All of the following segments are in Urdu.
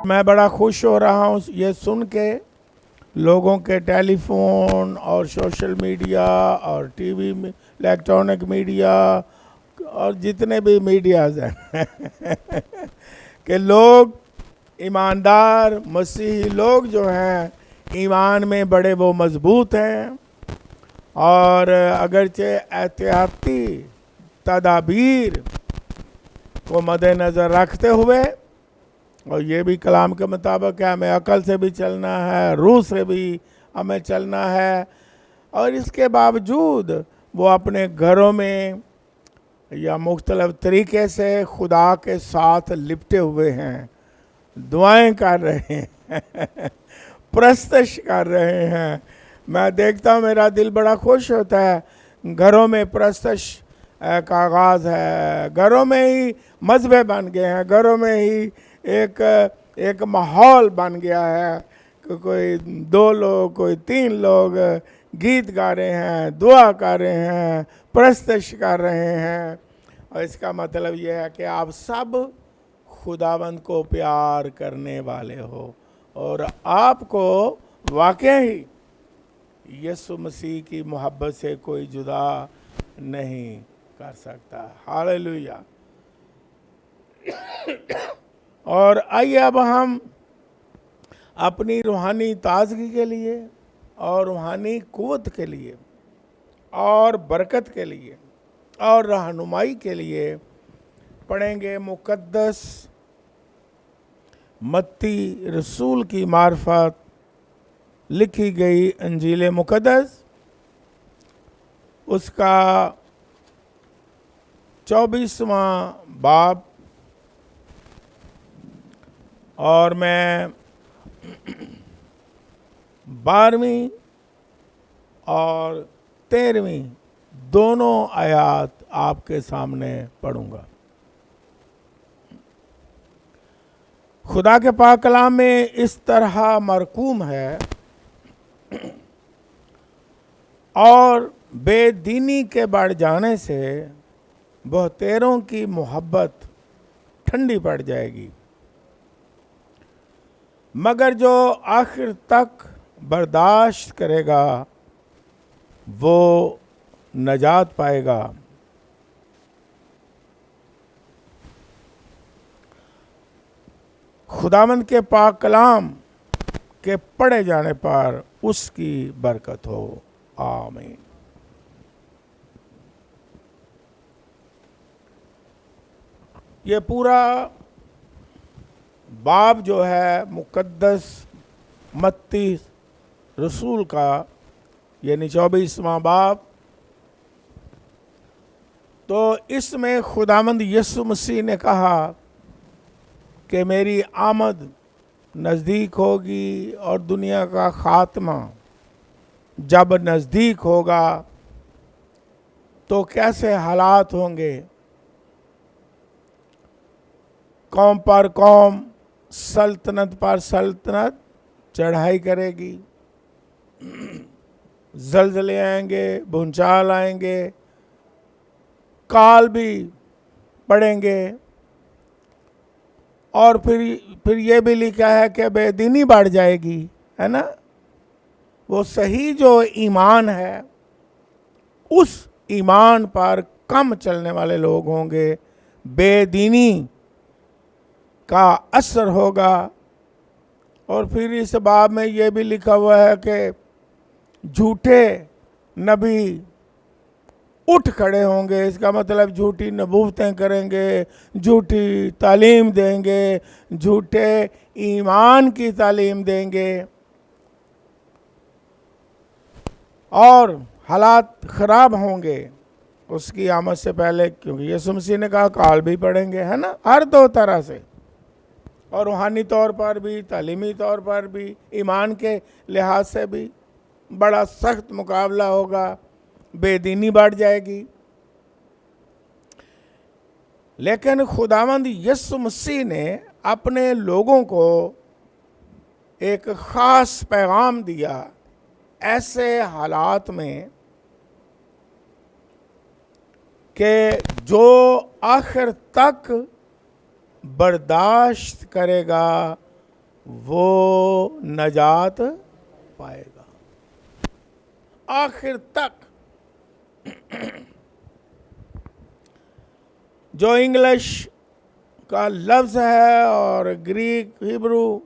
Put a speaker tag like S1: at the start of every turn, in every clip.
S1: میں بڑا خوش ہو رہا ہوں یہ سن کے لوگوں کے ٹیلی فون اور سوشل میڈیا اور ٹی وی میں الیکٹرانک میڈیا اور جتنے بھی میڈیاز ہیں کہ لوگ ایماندار مسیحی لوگ جو ہیں ایمان میں بڑے وہ مضبوط ہیں اور اگرچہ احتیاطی تدابیر کو مد نظر رکھتے ہوئے اور یہ بھی کلام کے مطابق ہے ہمیں عقل سے بھی چلنا ہے روح سے بھی ہمیں چلنا ہے اور اس کے باوجود وہ اپنے گھروں میں یا مختلف طریقے سے خدا کے ساتھ لپٹے ہوئے ہیں دعائیں کر رہے ہیں پرستش کر رہے ہیں. میں دیکھتا ہوں میرا دل بڑا خوش ہوتا ہے. گھروں میں پرستش کا آغاز ہے, گھروں میں ہی مذبے بن گئے ہیں, گھروں میں ہی ایک ماحول بن گیا ہے کہ کوئی 2 لوگ کوئی 3 لوگ گیت گا رہے ہیں, دعا کر رہے ہیں, پرستش کر رہے ہیں. اور اس کا مطلب یہ ہے کہ آپ سب خداوند کو پیار کرنے والے ہو اور آپ کو واقعی یسوع مسیح کی محبت سے کوئی جدا نہیں کر سکتا. ہاللویا. اور آئیے اب ہم اپنی روحانی تازگی کے لیے اور روحانی قوت کے لیے اور برکت کے لیے اور رہنمائی کے لیے پڑھیں گے مقدس متی رسول کی معرفت لکھی گئی انجیل مقدس, اس کا 24واں باب, اور میں 12ویں اور 13ویں دونوں آیات آپ کے سامنے پڑھوں گا. خدا کے پاک کلام میں اس طرح مرقوم ہے, اور بے دینی کے بڑھ جانے سے بہتیروں کی محبت ٹھنڈی پڑ جائے گی, مگر جو آخر تک برداشت کرے گا وہ نجات پائے گا. خداوند کے پاک کلام کے پڑھے جانے پر اس کی برکت ہو. آمین. یہ پورا باب جو ہے مقدس متی رسول کا, یعنی 24واں باب, تو اس میں خداوند یسوع مسیح نے کہا کہ میری آمد نزدیک ہوگی اور دنیا کا خاتمہ جب نزدیک ہوگا تو کیسے حالات ہوں گے. قوم پر قوم, سلطنت پر سلطنت چڑھائی کرے گی, زلزلے آئیں گے, بھونچال آئیں گے, کال بھی پڑیں گے, اور پھر یہ بھی لکھا ہے کہ بے دینی بڑھ جائے گی, ہے نا. وہ صحیح جو ایمان ہے اس ایمان پر کم چلنے والے لوگ ہوں گے, بے دینی کا اثر ہوگا. اور پھر اس باب میں یہ بھی لکھا ہوا ہے کہ جھوٹے نبی اٹھ کھڑے ہوں گے. اس کا مطلب جھوٹی نبوتیں کریں گے, جھوٹی تعلیم دیں گے, جھوٹے ایمان کی تعلیم دیں گے, اور حالات خراب ہوں گے اس کی آمد سے پہلے, کیونکہ یسوع مسیح نے کہا کال بھی پڑیں گے, ہے نا, ہر 2 طرح سے, اور روحانی طور پر بھی, تعلیمی طور پر بھی, ایمان کے لحاظ سے بھی بڑا سخت مقابلہ ہوگا, بے دینی بڑھ جائے گی. لیکن خداوند یسوع مسیح نے اپنے لوگوں کو ایک خاص پیغام دیا ایسے حالات میں کہ جو آخر تک برداشت کرے گا وہ نجات پائے گا آخر تک۔ جو انگلش کا لفظ ہے اور گریک ہیبرو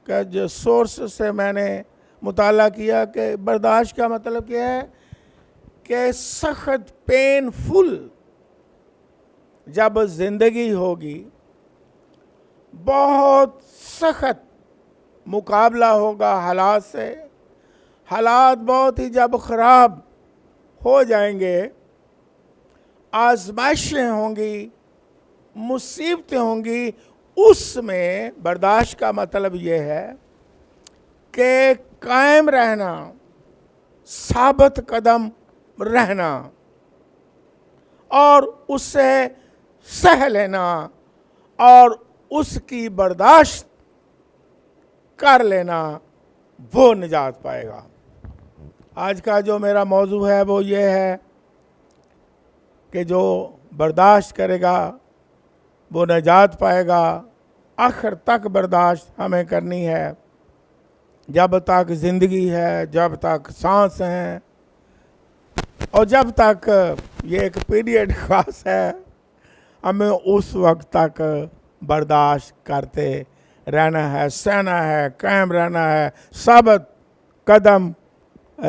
S1: کا جو سورس سے میں نے مطالعہ کیا کہ برداشت کا مطلب کیا ہے کہ سخت پین فل جب زندگی ہوگی، بہت سخت مقابلہ ہوگا حالات سے، حالات بہت ہی جب خراب ہو جائیں گے، آزمائشیں ہوں گی، مصیبتیں ہوں گی، اس میں برداشت کا مطلب یہ ہے کہ قائم رہنا، ثابت قدم رہنا اور اس سے سہ لینا اور اس کی برداشت کر لینا، وہ نجات پائے گا۔ آج کا جو میرا موضوع ہے وہ یہ ہے کہ جو برداشت کرے گا وہ نجات پائے گا۔ آخر تک برداشت ہمیں کرنی ہے، جب تک زندگی ہے، جب تک سانس ہیں، اور جب تک یہ ایک پیریڈ خاص ہے، ہمیں اس وقت تک برداشت کرتے رہنا ہے، سہنا ہے، قائم رہنا ہے، ثابت قدم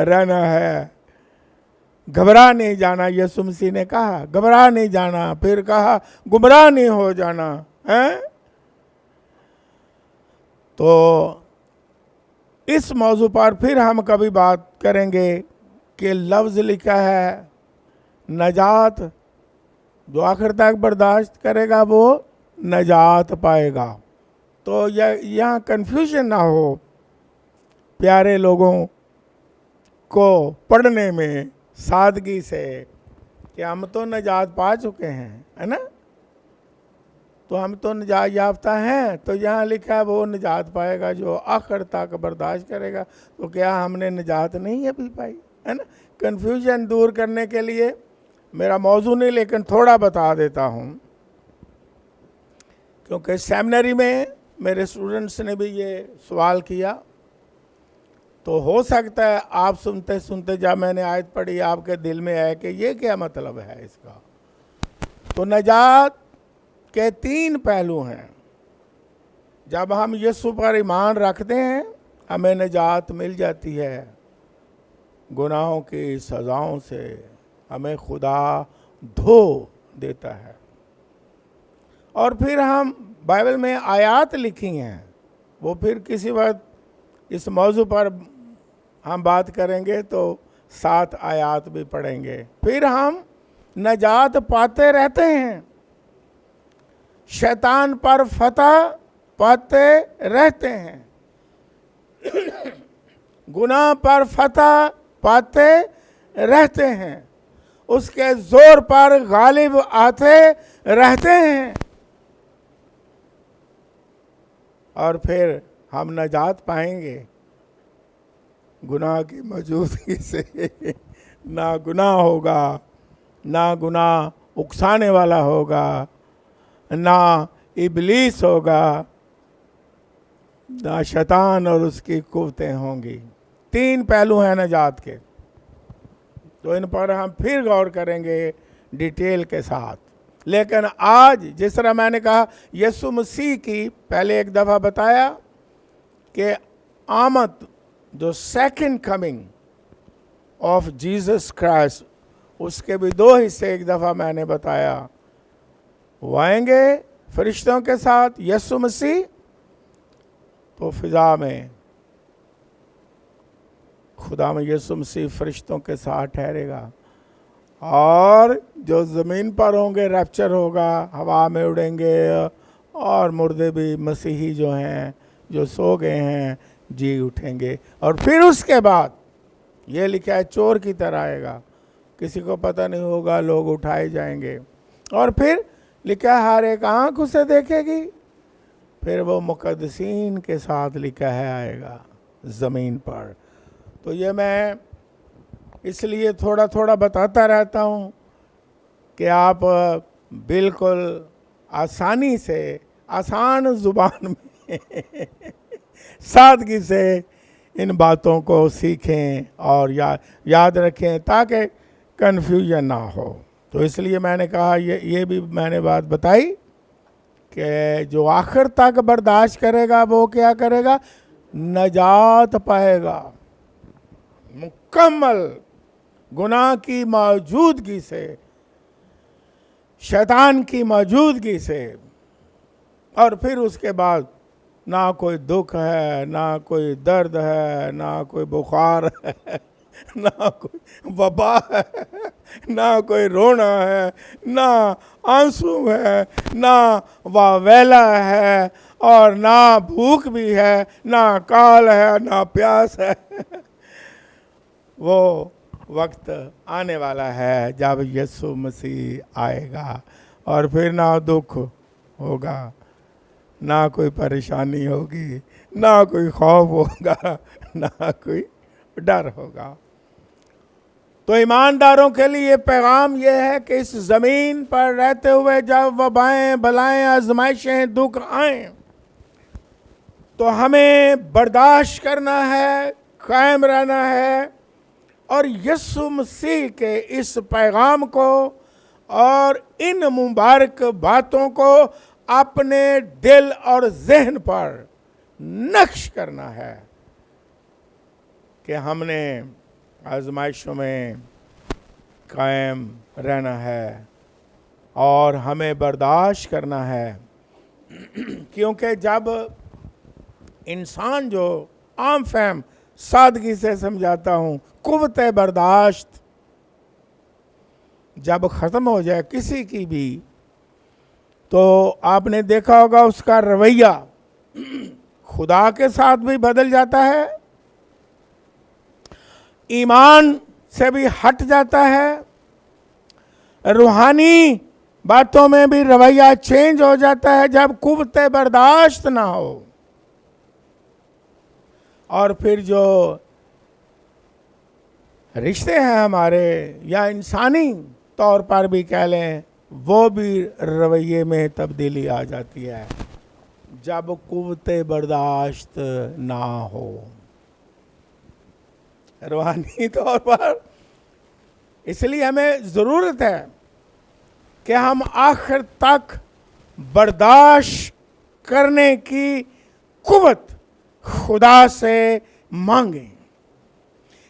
S1: رہنا ہے، گھبرا نہیں جانا۔ یسوع مسیح نے کہا گھبرا نہیں جانا، پھر کہا گمراہ نہیں ہو جانا ہے۔ تو اس موضوع پر پھر ہم کبھی بات کریں گے کہ لفظ لکھا ہے نجات، جو آخر تک برداشت کرے گا وہ نجات پائے گا۔ تو یہاں کنفیوژن نہ ہو پیارے لوگوں کو پڑھنے میں سادگی سے کہ ہم تو نجات پا چکے ہیں، ہے نا، تو ہم تو نجات یافتہ ہیں، تو یہاں لکھا ہے وہ نجات پائے گا جو آخر تک برداشت کرے گا۔ تو کیا ہم نے نجات نہیں ابھی پائی، ہے نا؟ کنفیوژن دور کرنے کے لیے میرا موضوع نہیں لیکن تھوڑا بتا دیتا ہوں، کیونکہ سیمنری میں میرے اسٹوڈنٹس نے بھی یہ سوال کیا، تو ہو سکتا ہے آپ سنتے سنتے جب میں نے آیت پڑھی آپ کے دل میں آئے کہ یہ کیا مطلب ہے اس کا۔ تو نجات کے 3 پہلو ہیں۔ جب ہم یسوع پر ایمان رکھتے ہیں ہمیں نجات مل جاتی ہے گناہوں کی سزاؤں سے، ہمیں خدا دھو دیتا ہے۔ اور پھر ہم بائبل میں آیات لکھی ہیں، وہ پھر کسی وقت اس موضوع پر ہم بات کریں گے تو 7 آیات بھی پڑھیں گے۔ پھر ہم نجات پاتے رہتے ہیں، شیطان پر فتح پاتے رہتے ہیں، گناہ پر فتح پاتے رہتے ہیں، اس کے زور پر غالب آتے رہتے ہیں، اور پھر ہم نجات پائیں گے گناہ کی موجودگی سے۔ نہ گناہ ہوگا، نہ گناہ اکسانے والا ہوگا، نہ ابلیس ہوگا، نہ شیطان اور اس کی قوتیں ہوں گی۔ 3 پہلو ہیں نجات کے، تو ان پر ہم پھر غور کریں گے ڈیٹیل کے ساتھ۔ لیکن آج جس طرح میں نے کہا یسوع مسیح کی پہلے ایک دفعہ بتایا کہ آمد، جو second coming of Jesus Christ, اس کے بھی 2 حصے ایک دفعہ میں نے بتایا۔ وہ آئیں گے فرشتوں کے ساتھ یسوع مسیح، تو فضا میں خدا میں یسوع مسیح فرشتوں کے ساتھ ٹھہرے گا، اور جو زمین پر ہوں گے ریپچر ہوگا، ہوا میں اڑیں گے، اور مردے بھی مسیحی جو ہیں جو سو گئے ہیں جی اٹھیں گے۔ اور پھر اس کے بعد یہ لکھا ہے چور کی طرح آئے گا، کسی کو پتہ نہیں ہوگا، لوگ اٹھائے جائیں گے، اور پھر لکھا ہے ہر ایک آنکھ اسے دیکھے گی، پھر وہ مقدسین کے ساتھ لکھا ہے آئے گا زمین پر۔ تو یہ میں اس لیے تھوڑا تھوڑا بتاتا رہتا ہوں کہ آپ بالکل آسانی سے، آسان زبان میں سادگی سے ان باتوں کو سیکھیں اور یاد رکھیں تاکہ کنفیوژن نہ ہو۔ تو اس لیے میں نے کہا یہ بھی میں نے بات بتائی کہ جو آخر تک برداشت کرے گا وہ کیا کرے گا؟ نجات پائے گا، مکمل گناہ کی موجودگی سے، شیطان کی موجودگی سے، اور پھر اس کے بعد نہ کوئی دکھ ہے، نہ کوئی درد ہے، نہ کوئی بخار ہے، نہ کوئی وبا ہے، نہ کوئی رونا ہے، نہ آنسو ہے، نہ واویلا ہے، اور نہ بھوک بھی ہے، نہ کال ہے، نہ پیاس ہے۔ وہ وقت آنے والا ہے جب یسوع مسیح آئے گا، اور پھر نہ دکھ ہوگا، نہ کوئی پریشانی ہوگی، نہ کوئی خوف ہوگا، نہ کوئی ڈر ہوگا۔ تو ایمانداروں کے لیے پیغام یہ ہے کہ اس زمین پر رہتے ہوئے جب وبائیں، بلائیں، آزمائشیں، دکھ آئیں تو ہمیں برداشت کرنا ہے، قائم رہنا ہے، اور یسوع مسیح کے اس پیغام کو اور ان مبارک باتوں کو اپنے دل اور ذہن پر نقش کرنا ہے کہ ہم نے آزمائشوں میں قائم رہنا ہے اور ہمیں برداشت کرنا ہے، کیونکہ جب انسان جو عام فہم سادگی سے سمجھاتا ہوں، قوت برداشت جب ختم ہو جائے کسی کی بھی، تو آپ نے دیکھا ہوگا اس کا رویہ خدا کے ساتھ بھی بدل جاتا ہے، ایمان سے بھی ہٹ جاتا ہے، روحانی باتوں میں بھی رویہ چینج ہو جاتا ہے جب قوت برداشت نہ ہو۔ اور پھر جو رشتے ہیں ہمارے، یا انسانی طور پر بھی کہہ لیں، وہ بھی رویے میں تبدیلی آ جاتی ہے جب قوت برداشت نہ ہو۔ روحانی طور پر اس لیے ہمیں ضرورت ہے کہ ہم آخر تک برداشت کرنے کی قوت خدا سے مانگیں،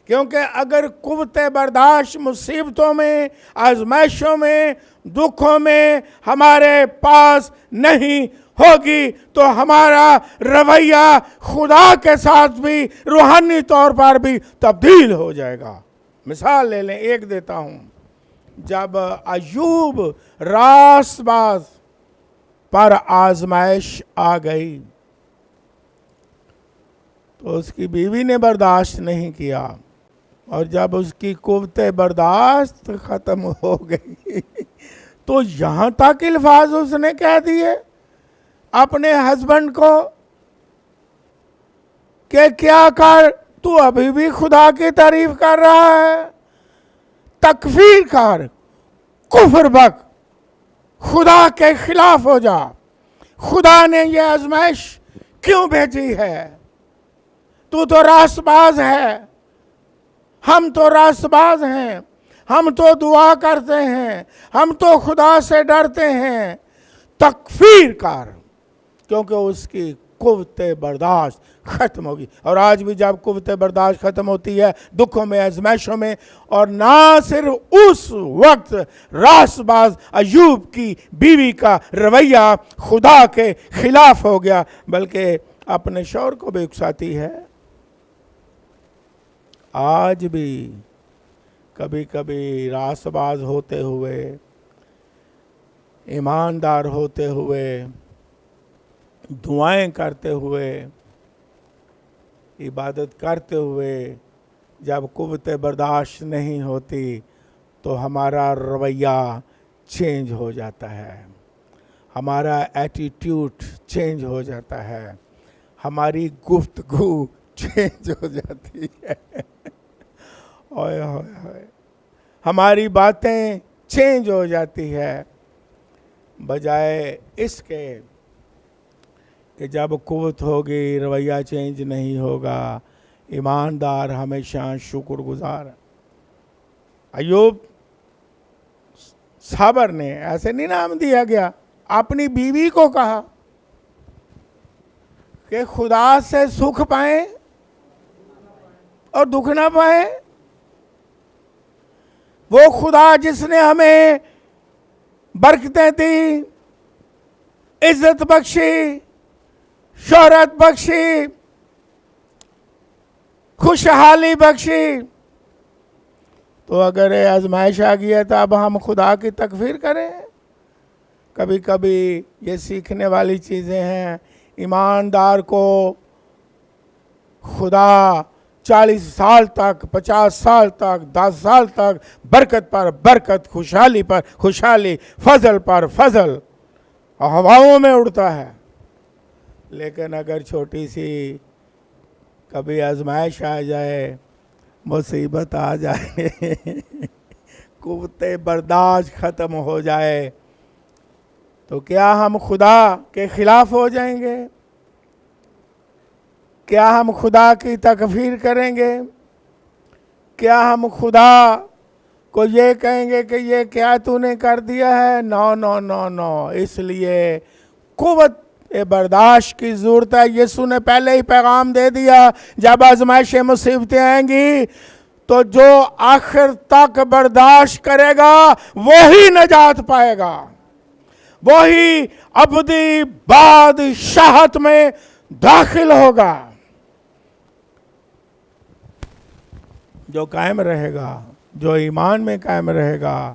S1: کیونکہ اگر قوت برداشت مصیبتوں میں، آزمائشوں میں، دکھوں میں ہمارے پاس نہیں ہوگی تو ہمارا رویہ خدا کے ساتھ بھی روحانی طور پر بھی تبدیل ہو جائے گا۔ مثال لے لیں، ایک دیتا ہوں، جب ایوب راست باز پر آزمائش آ گئی تو اس کی بیوی نے برداشت نہیں کیا، اور جب اس کی قوت برداشت ختم ہو گئی تو یہاں تک الفاظ اس نے کہہ دیے اپنے ہسبینڈ کو کہ کیا کر، تو ابھی بھی خدا کی تعریف کر رہا ہے، تکفیر کر، کفر بک، خدا کے خلاف ہو جا، خدا نے یہ آزمائش کیوں بھیجی ہے؟ تو راست باز ہے، ہم تو راست باز ہیں، ہم تو دعا کرتے ہیں، ہم تو خدا سے ڈرتے ہیں۔ تکفیر کر، کیونکہ اس کی قوت برداشت ختم ہوگی۔ اور آج بھی جب قوت برداشت ختم ہوتی ہے دکھوں میں، آزمائشوں میں، اور نہ صرف اس وقت راست باز ایوب کی بیوی کا رویہ خدا کے خلاف ہو گیا، بلکہ اپنے شوہر کو بھی اکساتی ہے۔ آج بھی کبھی کبھی راست باز ہوتے ہوئے، ایماندار ہوتے ہوئے، دعائیں کرتے ہوئے، عبادت کرتے ہوئے، جب قوت برداشت نہیں ہوتی تو ہمارا رویہ چینج ہو جاتا ہے، ہمارا ایٹیٹیوڈ چینج ہو جاتا ہے، ہماری گفتگو چینج ہو جاتی ہے، ہماری باتیں چینج ہو جاتی ہے، بجائے اس کے کہ جب قوت ہوگی رویہ چینج نہیں ہوگا. ایماندار ہمیشہ شکر گزار. ایوب صابر نے ایسے نہیں نام دیا گیا, اپنی بیوی کو کہا کہ خدا سے سکھ پائیں اور دکھ نہ پائیں. وہ خدا جس نے ہمیں برکتیں دی, عزت بخشی, شہرت بخشی, خوشحالی بخشی, تو اگر آزمائش آ گئی ہے تو اب ہم خدا کی تکفیر کریں. کبھی کبھی یہ سیکھنے والی چیزیں ہیں. ایماندار کو خدا 40 سال تک, 50 سال تک, 10 سال تک برکت پر برکت, خوشحالی پر خوشحالی, فضل پر فضل ہواؤں میں اڑتا ہے. لیکن اگر چھوٹی سی کبھی آزمائش آ جائے, مصیبت آ جائے, قوت برداشت ختم ہو جائے, تو کیا ہم خدا کے خلاف ہو جائیں گے؟ کیا ہم خدا کی تکفیر کریں گے؟ کیا ہم خدا کو یہ کہیں گے کہ یہ کیا تو نے کر دیا ہے؟ نو نو نو نو. اس لیے قوت برداشت کی ضرورت ہے. یسوع نے پہلے ہی پیغام دے دیا, جب آزمائشیں مصیبتیں آئیں گی تو جو آخر تک برداشت کرے گا وہی نجات پائے گا, وہی ابدی بادشاہت میں داخل ہوگا. جو قائم رہے گا, جو ایمان میں قائم رہے گا.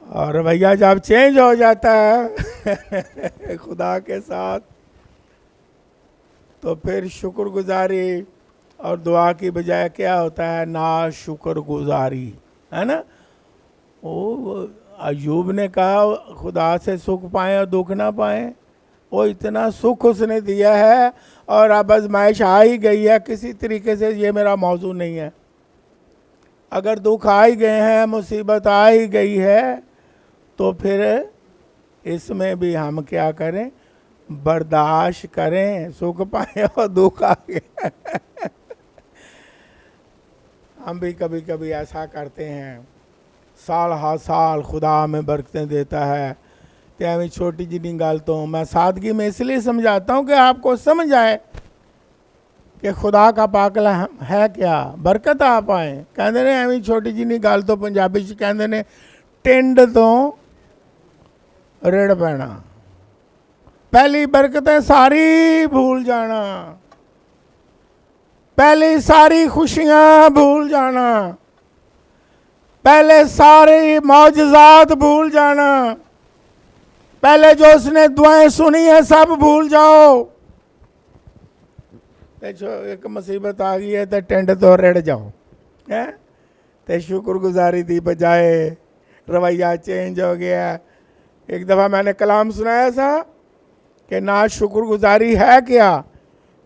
S1: اور رویہ جب چینج ہو جاتا ہے خدا کے ساتھ, تو پھر شکر گزاری اور دعا کی بجائے کیا ہوتا ہے؟ نا شکر گزاری, ہے نا. وہ ایوب نے کہا خدا سے سکھ پائیں اور دکھ نہ پائیں. وہ اتنا سکھ اس نے دیا ہے, اور اب آزمائش آ ہی گئی ہے. کسی طریقے سے یہ میرا موضوع نہیں ہے. اگر دکھ آ ہی گئے ہیں, مصیبت آ ہی گئی ہے, تو پھر اس میں بھی ہم کیا کریں؟ برداشت کریں. سکھ پائیں اور دکھ آ گئے. ہم بھی کبھی کبھی ایسا کرتے ہیں. سال ہر سال خدا ہمیں برکتیں دیتا ہے. کہ ہمیں چھوٹی جنی گل تو میں سادگی میں اس لیے سمجھاتا ہوں کہ آپ کو سمجھ آئے کہ خدا کا پاکلا ہے کیا, برکت آ پائیں. کہندے نے ہمیں چھوٹی جنی گل تو پنجابی چ کہندے نے ٹنڈ تو رڑ پینا. پہلی برکتیں ساری بھول جانا, پہلی ساری خوشیاں بھول جانا, پہلے سارے معجزات بھول جانا, پہلے جو اس نے دعائیں سنی ہیں سب بھول جاؤ. ایک مصیبت آ گئی ہے تو ٹینڈ تو رڑ جاؤ. تو شکر گزاری دی بجائے رویہ چینج ہو گیا. ایک دفعہ میں نے کلام سنایا تھا کہ نا شکر گزاری ہے کیا.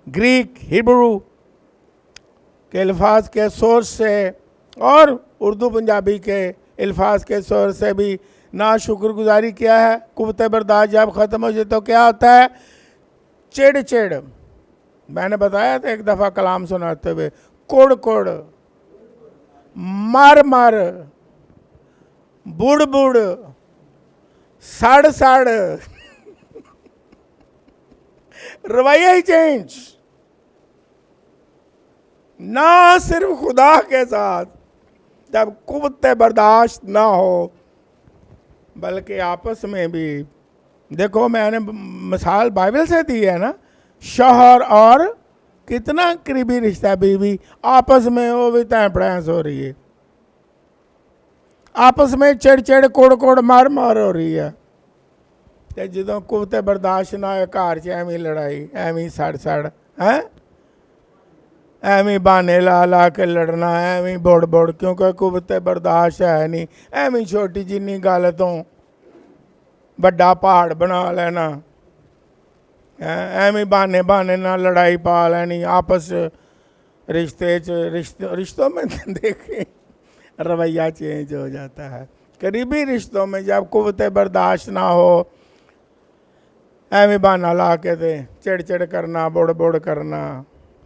S1: گریک ہیبرو کے الفاظ کے سورس سے اور اردو پنجابی کے الفاظ کے سورس سے بھی نا شکر گزاری کیا ہے. قوت برداشت جب ختم ہو جائے تو کیا ہوتا ہے؟ چڑ چڑ. میں نے بتایا تھا ایک دفعہ کلام سناتے ہوئے, کڑ کڑ, مر مر, بڑ بڑ, سڑ سڑ. رویہ ہی چینج. نہ صرف خدا کے ساتھ جب قوت برداشت نہ ہو, بلکہ آپس میں بھی. دیکھو میں نے مثال بائبل سے دی ہے نا. شوہر اور کتنا قریبی رشتہ, بیوی آپس میں وہ بھی تینپڑینس ہو رہی ہے, آپس میں چڑ چڑ کوڑ کوڑ مار مار ہو رہی ہے. تے جدوں قوت برداشت نہ ہوئے گھر چ ایویں لڑائی, ایویں سڑ سڑ, ایویں بہانے لا لا کے لڑنا, ایویں بڑ بڑ, کیونکہ قوت برداشت ہے نہیں. ایویں چھوٹی جنی گل تو بڑا پہاڑ بنا لینا, ایویں بہانے بہانے نہ لڑائی پا لینی آپس رشتوں میں. دیکھیں رویہ چینج ہو جاتا ہے. قریبی رشتوں میں جب قوت برداشت نہ ہو, ਐਵੇਂ ਬਹਾਨਾ ਲਾ ਕੇ ਤੇ ਚਿੜ ਚਿੜ ਕਰਨਾ, ਬੁੜ ਬੁੜ ਕਰਨਾ,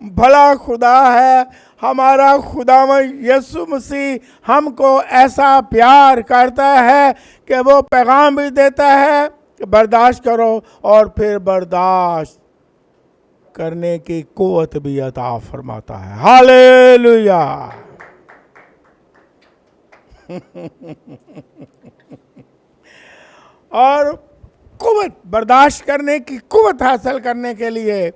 S1: بھلا خدا ہے، ہمارا خداوند یسوع مسیح ہم کو ایسا پیار کرتا ہے کہ وہ پیغام بھی دیتا ہے کہ برداشت کرو، اور پھر برداشت کرنے کی قوت بھی عطا فرماتا ہے۔ ہاللیلویا۔ اور قوت، برداشت کرنے کی قوت حاصل کرنے کے لیے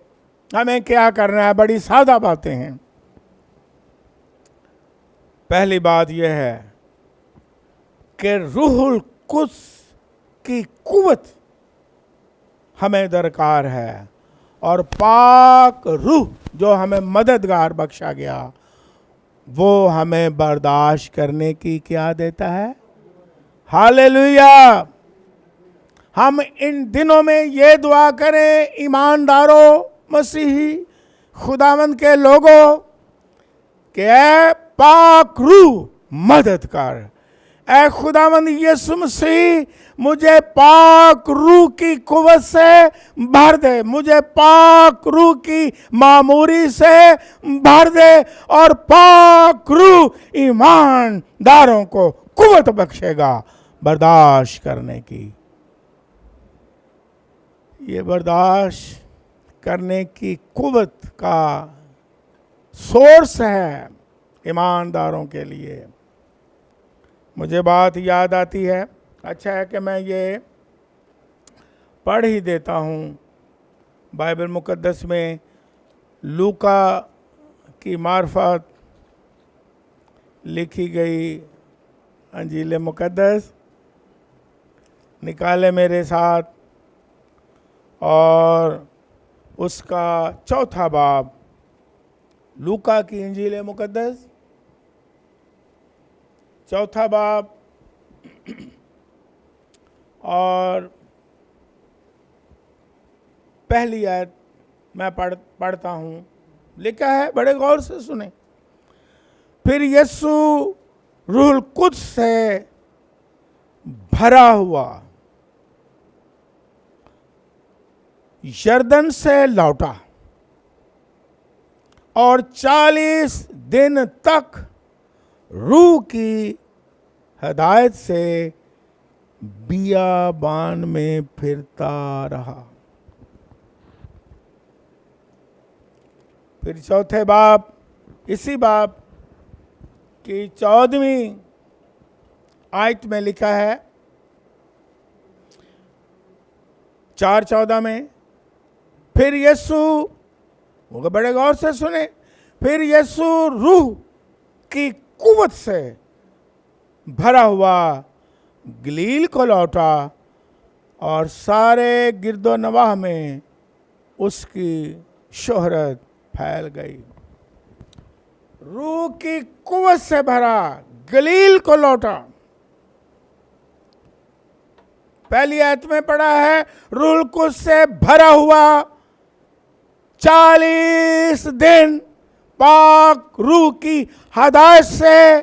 S1: ہمیں کیا کرنا ہے؟ بڑی سادہ باتیں ہیں۔ پہلی بات یہ ہے کہ روح القدس کی قوت ہمیں درکار ہے، اور پاک روح جو ہمیں مددگار بخشا گیا وہ ہمیں برداشت کرنے کی کیا دیتا ہے؟ ہاللیلویا۔ ہم ان دنوں میں یہ دعا کریں، ایمانداروں، مسیحی خداوند کے لوگوں، کہ اے پاک روح مدد کر، اے خداوند یسوع مسیح مجھے پاک روح کی قوت سے بھر دے، مجھے پاک روح کی معموری سے بھر دے، اور پاک روح ایمانداروں کو قوت بخشے گا برداشت کرنے کی۔ یہ برداشت کرنے کی قوت کا سورس ہے ایمانداروں کے لیے۔ مجھے بات یاد آتی ہے، اچھا ہے کہ میں یہ پڑھ ہی دیتا ہوں۔ بائبل مقدس میں لوکا کی معرفت لکھی گئی انجیل مقدس نکالے میرے ساتھ، اور اس کا 4 باب، لوکا کی انجیل مقدس 4 باب، اور پہلی آیت میں پڑھتا ہوں۔ لکھا ہے، بڑے غور سے سنیں۔ پھر یسوع روح القدس سے بھرا ہوا یردن سے لوٹا، اور 40 دن تک روح کی ہدایت سے بیابان میں پھرتا رہا۔ پھر 4 باب، اسی باب کی 14ویں آیت میں لکھا ہے، 4:14 میں، پھر یسوع، بڑے غور سے سنیں، پھر یسوع روح کی قوت سے بھرا ہوا گلیل کو لوٹا، اور سارے گرد و نواح میں اس کی شہرت پھیل گئی۔ روح کی قوت سے بھرا، گلیل کو لوٹا۔ پہلی آیت میں پڑھا ہے، روح القدس سے بھرا ہوا 40 دن پاک روح کی ہدایت سے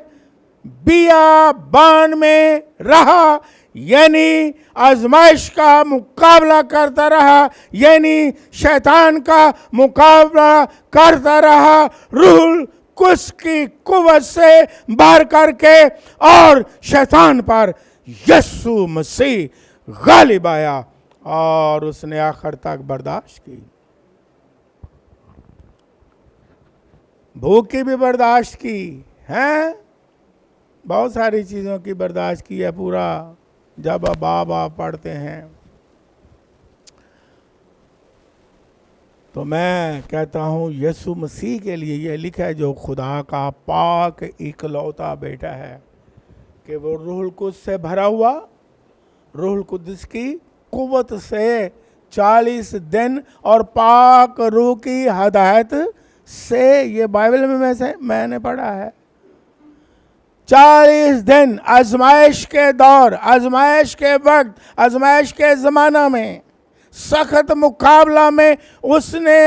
S1: بیابان میں رہا، یعنی آزمائش کا مقابلہ کرتا رہا، یعنی شیطان کا مقابلہ کرتا رہا، روح القدس کی قوت سے بھر کر کے، اور شیطان پر یسوع مسیح غالب آیا، اور اس نے آخر تک برداشت کی۔ بھوک کی بھی برداشت کی ہے، بہت ساری چیزوں کی برداشت کی ہے، پورا جب باب آپ پڑھتے ہیں تو میں کہتا ہوں یسوع مسیح کے لیے یہ لکھا ہے، جو خدا کا پاک اکلوتا بیٹا ہے، کہ وہ روح القدس سے بھرا ہوا، روح القدس کی قوت سے 40 دن، اور پاک روح کی ہدایت سے، یہ بائبل میں نے پڑھا ہے، 40 دن آزمائش کے دور، آزمائش کے وقت، آزمائش کے زمانہ میں، سخت مقابلہ میں اس نے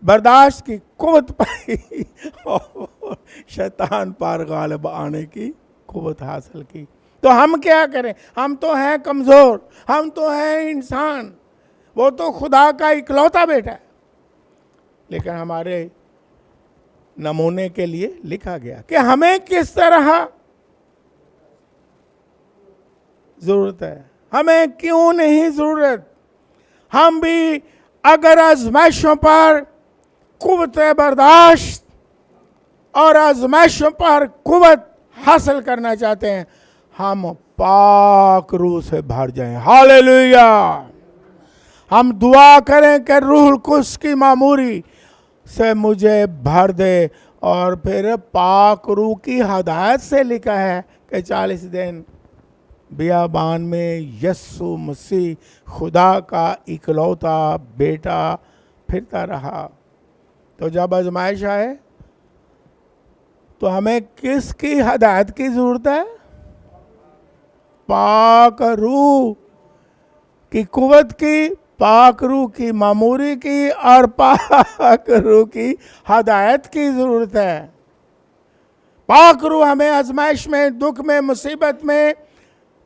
S1: برداشت کی قوت پائی، اور شیطان پر غالب آنے کی قوت حاصل کی۔ تو ہم کیا کریں؟ ہم تو ہیں کمزور، ہم تو ہیں انسان، وہ تو خدا کا اکلوتا بیٹا ہے، لیکن ہمارے نمونے کے لیے لکھا گیا کہ ہمیں کس طرح ضرورت ہے، ہمیں کیوں نہیں ضرورت. ہم بھی اگر آزمائشوں پر قوت برداشت اور آزمائشوں پر قوت حاصل کرنا چاہتے ہیں، ہم پاک روح سے بھر جائیں. ہاللیلویا. ہم دعا کریں کہ روح القدس کی معموری سے مجھے بھر دے. اور پھر پاک روح کی ہدایت سے لکھا ہے کہ 40 دن بیابان میں یسوع مسیح خدا کا اکلوتا بیٹا پھرتا رہا. تو جب آزمائش آئے تو ہمیں کس کی ہدایت کی ضرورت ہے؟ پاک روح کی قوت کی، پاک روح کی معموری کی اور پاک روح کی ہدایت کی ضرورت ہے. پاک روح ہمیں آزمائش میں، دکھ میں، مصیبت میں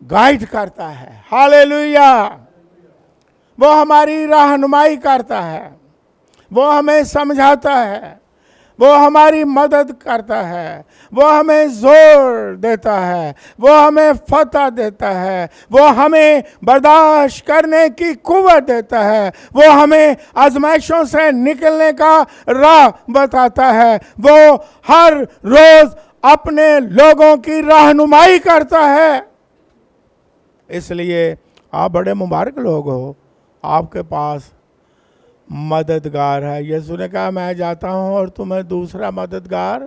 S1: گائیڈ کرتا ہے. ہاللیلویا. وہ ہماری رہنمائی کرتا ہے، وہ ہمیں سمجھاتا ہے، وہ ہماری مدد کرتا ہے، وہ ہمیں زور دیتا ہے، وہ ہمیں فتح دیتا ہے، وہ ہمیں برداشت کرنے کی قوت دیتا ہے، وہ ہمیں آزمائشوں سے نکلنے کا راہ بتاتا ہے. وہ ہر روز اپنے لوگوں کی رہنمائی کرتا ہے. اس لیے آپ بڑے مبارک لوگ ہو، آپ کے پاس مددگار ہے. یسوع نے کہا میں جاتا ہوں اور تمہیں دوسرا مددگار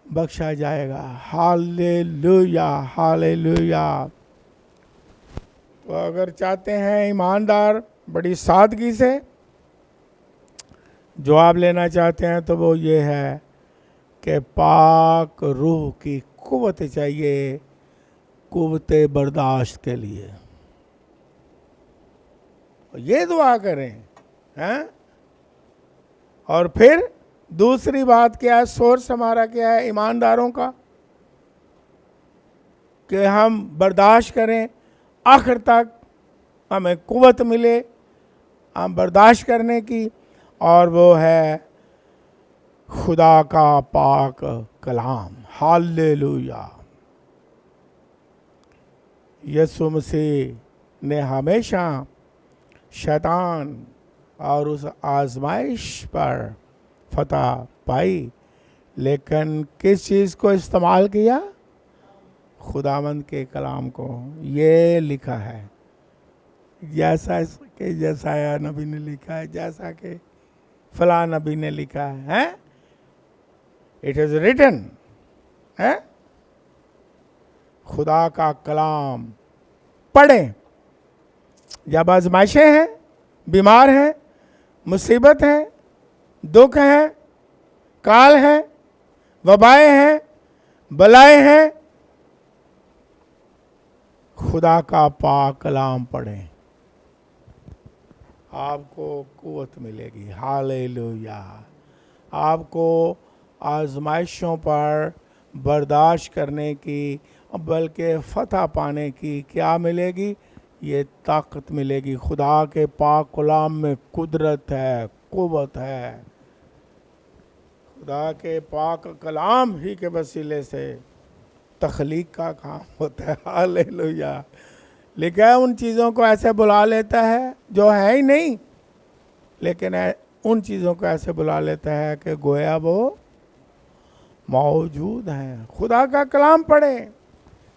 S1: بخشا جائے گا. ہاللیلویا. ہاللیلویا. تو اگر چاہتے ہیں ایماندار بڑی سادگی سے جواب لینا چاہتے ہیں تو وہ یہ ہے کہ پاک روح کی قوت چاہیے قوت برداشت کے لیے. یہ دعا کریں. اور پھر دوسری بات کیا ہے؟ سورس ہمارا کیا ہے ایمانداروں کا؟ کہ ہم برداشت کریں آخر تک، ہمیں قوت ملے ہم برداشت کرنے کی، اور وہ ہے خدا کا پاک کلام. ہاللیلویا. یسوع مسیح نے ہمیشہ شیطان اور اس آزمائش پر فتح پائی، لیکن کس چیز کو استعمال کیا؟ خداوند کے کلام کو. یہ لکھا ہے جیسا کہ یسایہ نبی نے لکھا ہے، جیسا کہ فلاں نبی نے لکھا ہے. It is written. خدا کا کلام پڑھیں. جب آزمائشیں ہیں، بیمار ہیں، مصیبت ہے، دکھ ہے، کال ہے، وبائیں ہیں، بلائیں ہیں، خدا کا پاک کلام پڑھیں، آپ کو قوت ملے گی. ہاللیلویا. آپ کو آزمائشوں پر برداشت کرنے کی بلکہ فتح پانے کی کیا ملے گی؟ یہ طاقت ملے گی. خدا کے پاک کلام میں قدرت ہے، قوت ہے. خدا کے پاک کلام ہی کے وسیلے سے تخلیق کا کام ہوتا ہے. ہاللیلویا. لکھا ہے ان چیزوں کو ایسے بلا لیتا ہے جو ہے ہی نہیں، لیکن ان چیزوں کو ایسے بلا لیتا ہے کہ گویا وہ موجود ہیں. خدا کا کلام پڑھیں،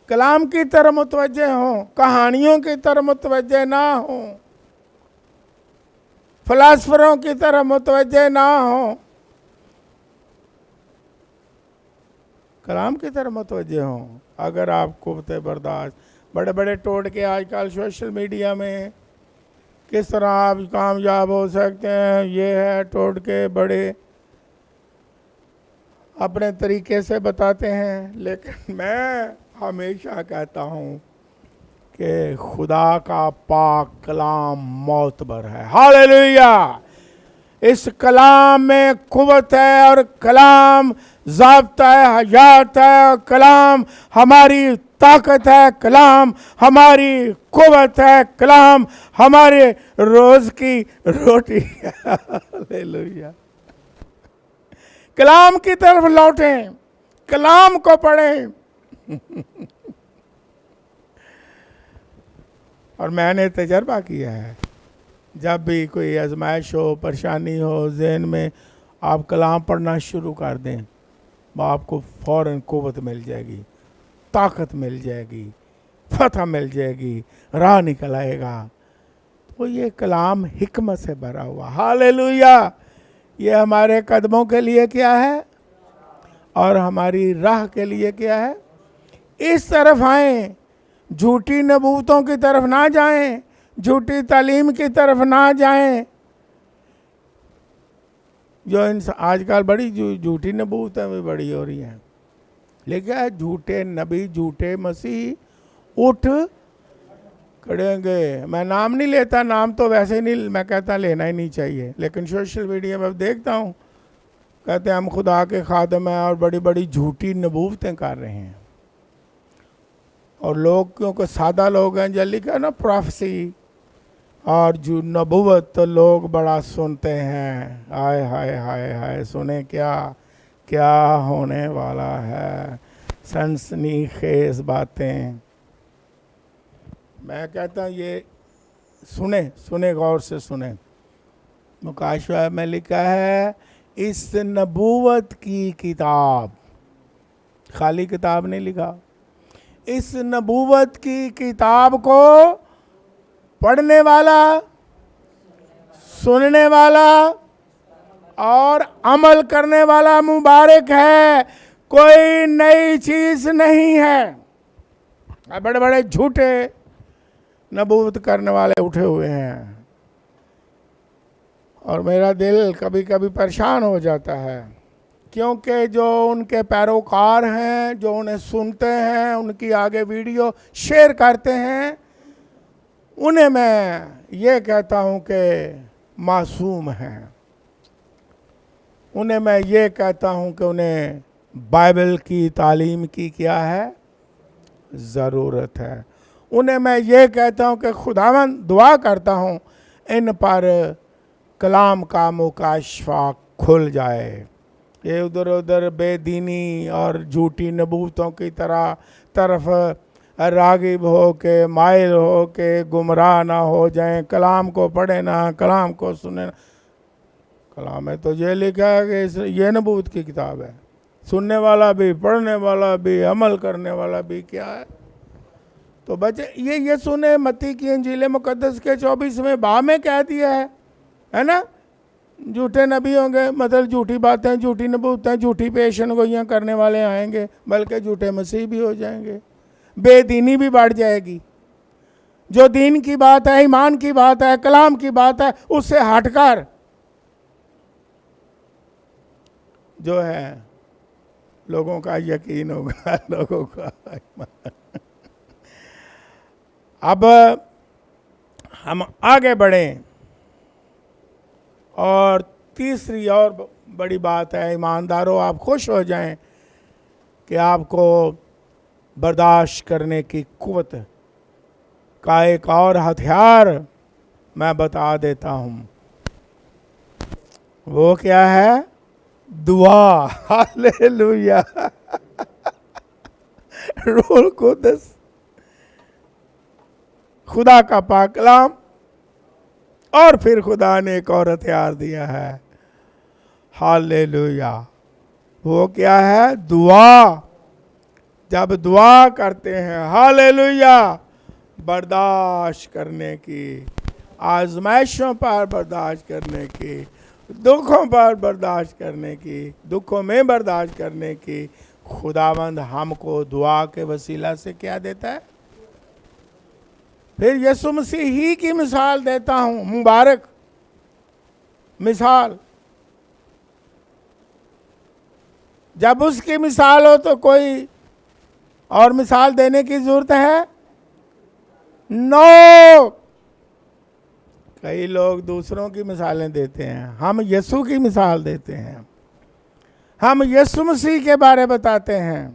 S1: کلام کی طرف متوجہ ہوں، کہانیوں کی طرف متوجہ نہ ہوں، فلاسفروں کی طرف متوجہ نہ ہوں، کلام کی طرف متوجہ ہوں. اگر آپ قوت برداشت، بڑے بڑے ٹوٹکے آج کل سوشل میڈیا میں کس طرح آپ کامیاب ہو سکتے ہیں، یہ ہے ٹوٹکے بڑے اپنے طریقے سے بتاتے ہیں. لیکن میں ہمیشہ کہتا ہوں کہ خدا کا پاک کلام معتبر ہے. ہاللیلویا. اس کلام میں قوت ہے، اور کلام ضابطہ ہے، حیات ہے، اور کلام ہماری طاقت ہے، کلام ہماری قوت ہے، کلام ہمارے روز کی روٹی ہے. ہاللیلویا. کلام کی طرف لوٹیں، کلام کو پڑھیں۔ اور میں نے تجربہ کیا ہے، جب بھی کوئی آزمائش ہو، پریشانی ہو ذہن میں، آپ کلام پڑھنا شروع کر دیں، آپ کو فوراً قوت مل جائے گی، طاقت مل جائے گی، فتح مل جائے گی، راہ نکل آئے گا۔ تو یہ کلام حکمت سے بھرا ہوا، ہاللیلویا، یہ ہمارے قدموں کے لیے کیا ہے اور ہماری راہ کے لیے کیا ہے؟ اس طرف آئیں، جھوٹی نبوتوں کی طرف نہ جائیں، جھوٹی تعلیم کی طرف نہ جائیں۔ جو آج کل بڑی جھوٹی نبوتیں بھی بڑی ہو رہی ہیں، لیکن جھوٹے نبی، جھوٹے مسیح اٹھ کھڑیں گے۔ میں نام نہیں لیتا، نام تو ویسے ہی نہیں، میں کہتا لینا ہی نہیں چاہیے، لیکن سوشل میڈیا میں دیکھتا ہوں، کہتے ہیں ہم خدا کے خادم ہیں اور بڑی بڑی جھوٹی نبوتیں کر رہے ہیں۔ اور لوگ کیونکہ سادہ لوگ ہیں، جلدی کہ نا پروفیسی اور جو نبوت تو لوگ بڑا سنتے ہیں، ہائے ہائے ہائے ہائے، سنیں کیا ہونے والا ہے، سنسنی خیز باتیں۔ میں کہتا ہوں یہ سنیں غور سے سنیں۔ مکاشفہ میں لکھا ہے اس نبوت کی کتاب، خالی کتاب نہیں لکھا، اس نبوت کی کتاب کو پڑھنے والا، سننے والا اور عمل کرنے والا مبارک ہے، کوئی نئی چیز نہیں ہے۔ بڑے بڑے جھوٹے نبوت کرنے والے اٹھے ہوئے ہیں، اور میرا دل کبھی کبھی پریشان ہو جاتا ہے، کیونکہ جو ان کے پیروکار ہیں، جو انہیں سنتے ہیں، ان کی آگے ویڈیو شیئر کرتے ہیں، انہیں میں یہ کہتا ہوں کہ معصوم ہیں، انہیں میں یہ کہتا ہوں کہ انہیں بائبل کی تعلیم کی کیا ہے؟ ضرورت ہے۔ انہیں میں یہ کہتا ہوں کہ خداوند دعا کرتا ہوں ان پر کلام کا مکاشفہ کھل جائے، یہ ادھر ادھر بے دینی اور جھوٹی نبوتوں کی طرف راغب ہو کے، مائل ہو کے گمراہ نہ ہو جائیں، کلام کو پڑھیں نہ، کلام کو سنیں۔ کلام میں تو یہ لکھا ہے کہ یہ نبوت کی کتاب ہے، سننے والا بھی، پڑھنے والا بھی، عمل کرنے والا بھی کیا ہے؟ تو بچے یہ سنیں، متی کی انجیل مقدس کے 24ویں باب میں کہہ دیا ہے نا، جھوٹے نبی ہوں گے، مطلب جھوٹی باتیں، جھوٹی نبوتیں، جھوٹی پیشن گوئیاں کرنے والے آئیں گے، بلکہ جھوٹے مسیح بھی ہو جائیں گے، بے دینی بھی بڑھ جائے گی۔ جو دین کی بات ہے، ایمان کی بات ہے، کلام کی بات ہے، اس سے ہٹ کر جو ہے لوگوں کا یقین ہوگا، لوگوں کا ایمان۔ اب ہم آگے بڑھیں، اور تیسری اور بڑی بات ہے، ایمانداروں آپ خوش ہو جائیں کہ آپ کو برداشت کرنے کی قوت کا ایک اور ہتھیار میں بتا دیتا ہوں، وہ کیا ہے؟ دعا۔ ہاللیلویا، روح القدس، خدا کا پاک کلام، اور پھر خدا نے ایک اور ہتھیار دیا ہے، ہاللیلویا، وہ کیا ہے؟ دعا۔ جب دعا کرتے ہیں، ہاللیلویا، برداشت کرنے کی، آزمائشوں پر برداشت کرنے کی، دکھوں پر برداشت کرنے کی، دکھوں میں برداشت کرنے کی، خداوند ہم کو دعا کے وسیلہ سے کیا دیتا ہے؟ پھر یسوع مسیح ہی کی مثال دیتا ہوں، مبارک مثال۔ جب اس کی مثال ہو تو کوئی اور مثال دینے کی ضرورت ہے؟ نو۔ کئی لوگ دوسروں کی مثالیں دیتے ہیں، ہم یسوع کی مثال دیتے ہیں، ہم یسوع مسیح کے بارے بتاتے ہیں،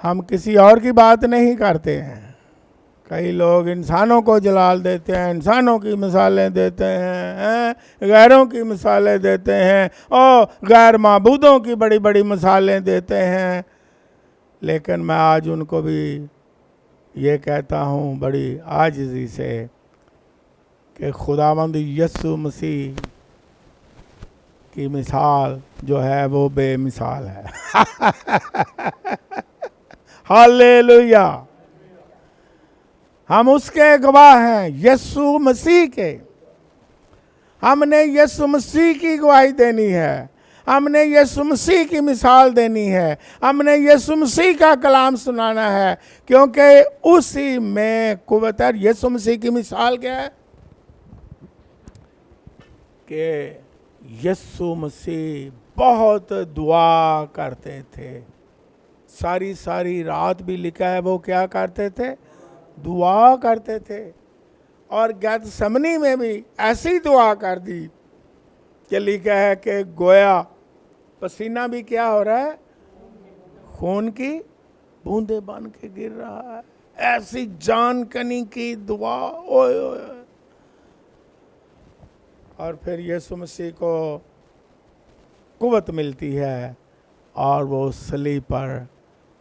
S1: ہم کسی اور کی بات نہیں کرتے ہیں۔ کئی لوگ انسانوں کو جلال دیتے ہیں، انسانوں کی مثالیں دیتے ہیں، غیروں کی مثالیں دیتے ہیں، اور غیر معبودوں کی بڑی بڑی مثالیں دیتے ہیں، لیکن میں آج ان کو بھی یہ کہتا ہوں بڑی عاجزی سے کہ خداوند یسوع مسیح کی مثال جو ہے وہ بے مثال ہے۔ ہاللیلویا! ہم اس کے گواہ ہیں، یسوع مسیح کے۔ ہم نے یسوع مسیح کی گواہی دینی ہے، ہم نے یسوع مسیح کی مثال دینی ہے، ہم نے یسوع مسیح کا کلام سنانا ہے، کیونکہ اسی میں قوت ہے۔ یسوع مسیح کی مثال کیا ہے؟ کہ یسوع مسیح بہت دعا کرتے تھے، ساری رات بھی لکھا ہے وہ کیا کرتے تھے؟ دعا کرتے تھے، اور گیتسمنی میں بھی ایسی دعا کر دی کہ لکھا ہے کہ گویا پسینہ بھی کیا ہو رہا ہے؟ خون کی بوندیں بن کے گر رہا ہے۔ ایسی جان کنی کی دعا، اوئے اوئے۔ اور پھر یسوع مسیح کو قوت ملتی ہے اور وہ صلیب پر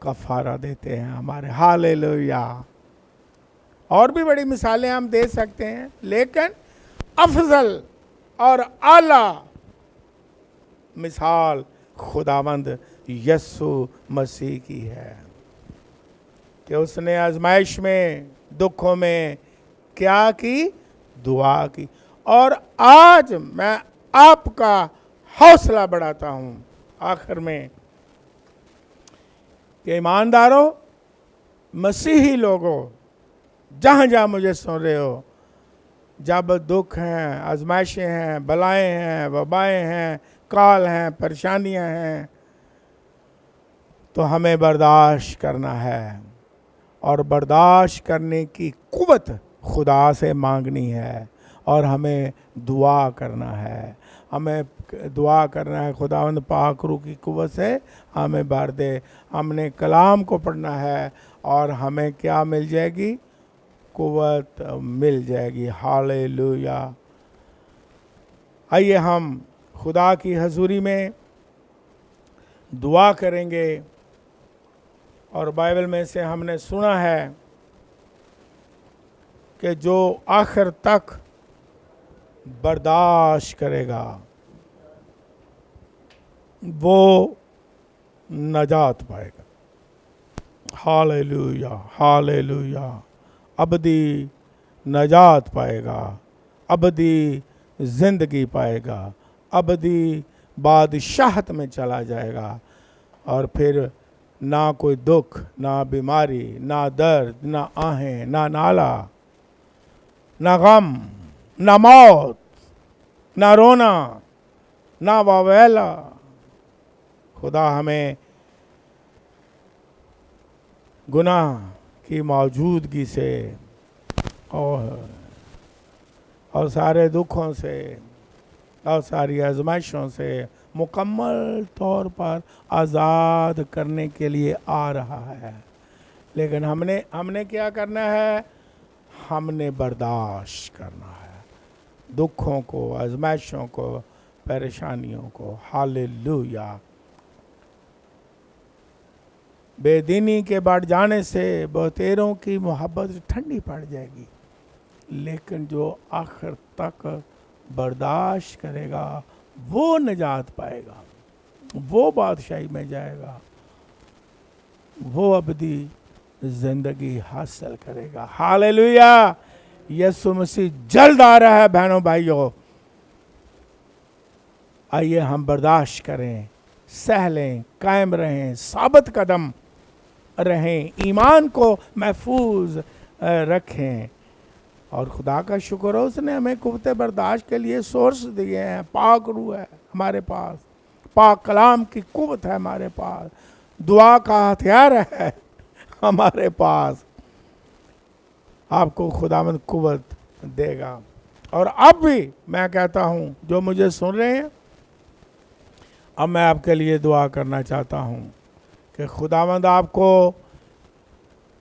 S1: کفارہ دیتے ہیں ہمارے۔ ہاللیلویا! اور بھی بڑی مثالیں ہم دے سکتے ہیں، لیکن افضل اور اعلیٰ مثال خداوند یسوع مسیح کی ہے کہ اس نے آزمائش میں، دکھوں میں کیا کی؟ دعا کی۔ اور آج میں آپ کا حوصلہ بڑھاتا ہوں آخر میں کہ ایمانداروں، مسیحی لوگوں، جہاں جہاں مجھے سن رہے ہو، جب دکھ ہیں، آزمائشیں ہیں، بلائیں ہیں، وبائیں ہیں، کال ہیں، پریشانیاں ہیں، تو ہمیں برداشت کرنا ہے، اور برداشت کرنے کی قوت خدا سے مانگنی ہے، اور ہمیں دعا کرنا ہے۔ ہمیں دعا کرنا ہے، خداوند پاک روح کی قوت سے ہمیں بھر دے۔ ہم نے کلام کو پڑھنا ہے اور ہمیں کیا مل جائے گی؟ قوت مل جائے گی۔ ہاللیلویا! آئیے ہم خدا کی حضوری میں دعا کریں گے، اور بائبل میں سے ہم نے سنا ہے کہ جو آخر تک برداشت کرے گا وہ نجات پائے گا۔ ہاللیلویا! ہاللیلویا! ابدی نجات پائے گا، ابدی زندگی پائے گا، ابدی بادشاہت میں چلا جائے گا، اور پھر نہ کوئی دکھ، نہ بیماری، نہ درد، نہ آہیں، نہ نالا، نہ غم، نہ موت، نہ رونا، نہ واویلا۔ خدا ہمیں گناہ کی موجودگی سے اور سارے دکھوں سے اور ساری آزمائشوں سے مکمل طور پر آزاد کرنے کے لیے آ رہا ہے، لیکن ہم نے کیا کرنا ہے؟ ہم نے برداشت کرنا ہے دکھوں کو، آزمائشوں کو، پریشانیوں کو۔ ہاللیلویا! بے دینی کے بڑھ جانے سے بہتیروں کی محبت ٹھنڈی پڑ جائے گی، لیکن جو آخر تک برداشت کرے گا وہ نجات پائے گا، وہ بادشاہی میں جائے گا، وہ ابدی زندگی حاصل کرے گا۔ ہاللیلویا! یسوع مسیح جلد آ رہا ہے بہنوں بھائیوں۔ آئیے ہم برداشت کریں، سہ لیں، قائم رہیں، ثابت قدم رہیں، ایمان کو محفوظ رکھیں، اور خدا کا شکر ہے اس نے ہمیں قوت برداشت کے لیے سورس دیے ہیں۔ پاک روح ہے ہمارے پاس، پاک کلام کی قوت ہے ہمارے پاس، دعا کا ہتھیار ہے ہمارے پاس۔ آپ کو خداوند قوت دے گا۔ اور اب بھی میں کہتا ہوں، جو مجھے سن رہے ہیں، اب میں آپ کے لیے دعا کرنا چاہتا ہوں کہ خداوند آپ کو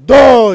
S1: 2